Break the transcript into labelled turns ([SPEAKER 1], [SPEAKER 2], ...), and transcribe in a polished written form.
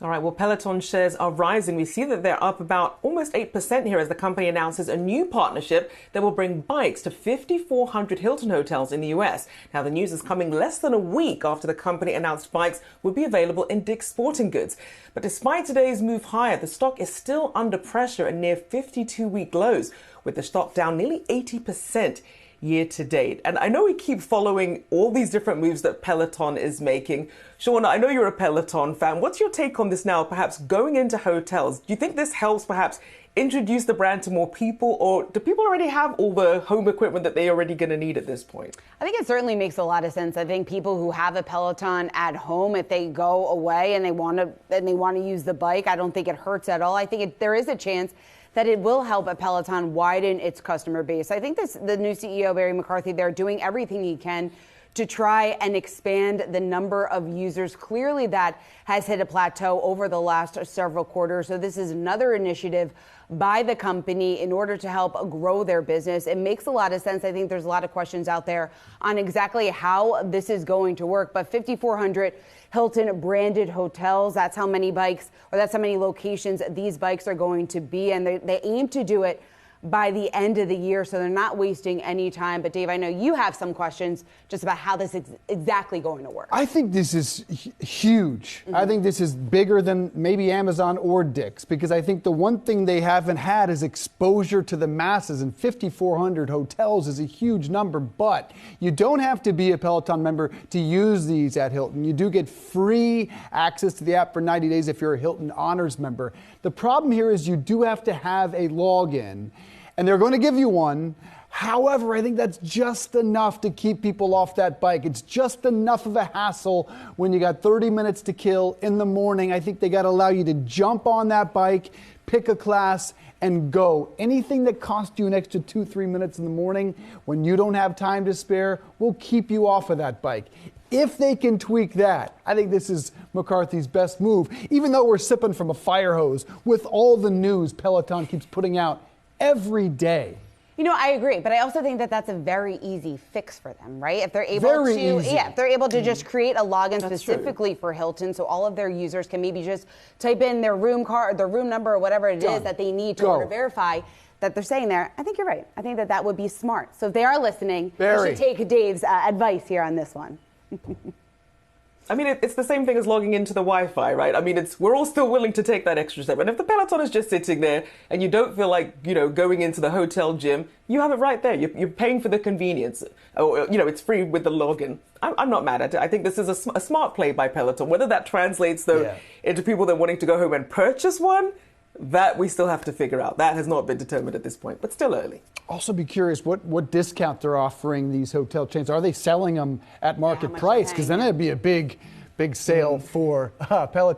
[SPEAKER 1] All right, well, Peloton shares are rising. We see that they're up about almost 8% here as the company announces a new partnership that will bring bikes to 5,400 Hilton hotels in the US. Now, the news is coming less than a week after the company announced bikes would be available in Dick's Sporting Goods. But despite today's move higher, the stock is still under pressure at near 52-week lows, with the stock down nearly 80% year to date. And I know we keep following all these different moves that Peloton is making. Shauna, I know you're a Peloton fan. What's your take on this now, perhaps going into hotels? Do you think this helps perhaps introduce the brand to more people, or do people already have all the home equipment that they're already going to need at this point?
[SPEAKER 2] I think it certainly makes a lot of sense. I think people who have a Peloton at home, if they go away and they want to use the bike, I don't think it hurts at all. I think there is a chance that it will help a Peloton widen its customer base. I think the new CEO, Barry McCarthy, they're doing everything he can to try and expand the number of users. Clearly that has hit a plateau over the last several quarters. So this is another initiative by the company in order to help grow their business. It makes a lot of sense. I think there's a lot of questions out there on exactly how this is going to work. But 5,400 Hilton branded hotels, that's how many bikes, or that's how many locations these bikes are going to be. And they aim to do it by the end of the year, so they're not wasting any time. But Dave, I know you have some questions just about how this is exactly going to work.
[SPEAKER 3] I think this is huge. Mm-hmm. I think this is bigger than maybe Amazon or Dick's, because I think the one thing they haven't had is exposure to the masses, and 5,400 hotels is a huge number. But you don't have to be a Peloton member to use these at Hilton. You do get free access to the app for 90 days if you're a Hilton Honors member. The problem here is you do have to have a login, and they're going to give you one. However, I think that's just enough to keep people off that bike. It's just enough of a hassle when you got 30 minutes to kill in the morning. I think they got to allow you to jump on that bike, pick a class, and go. Anything that costs you an extra 2-3 minutes in the morning when you don't have time to spare will keep you off of that bike. If they can tweak that, I think this is McCarthy's best move, even though we're sipping from a fire hose with all the news Peloton keeps putting out every day.
[SPEAKER 2] You know, I agree, but I also think that that's a very easy fix for them, right? If they're able if they're able to just create a login specifically for Hilton, so all of their users can maybe just type in their room card, their room number, or whatever it is that they need to order verify that they're saying there. I think you're right. I think that would be smart. So if they are listening, they should take Dave's advice here on this one.
[SPEAKER 1] I mean, it's the same thing as logging into the Wi-Fi, right? I mean, we're all still willing to take that extra step. And if the Peloton is just sitting there and you don't feel like, going into the hotel gym, you have it right there. You're paying for the convenience. Or, it's free with the login. I'm not mad at it. I think this is a smart play by Peloton. Whether that translates, though, into people that are wanting to go home and purchase one, that we still have to figure out. That has not been determined at this point, but still early.
[SPEAKER 3] Also be curious what discount they're offering these hotel chains. Are they selling them at market price? Because then it'd be a big sale for Peloton.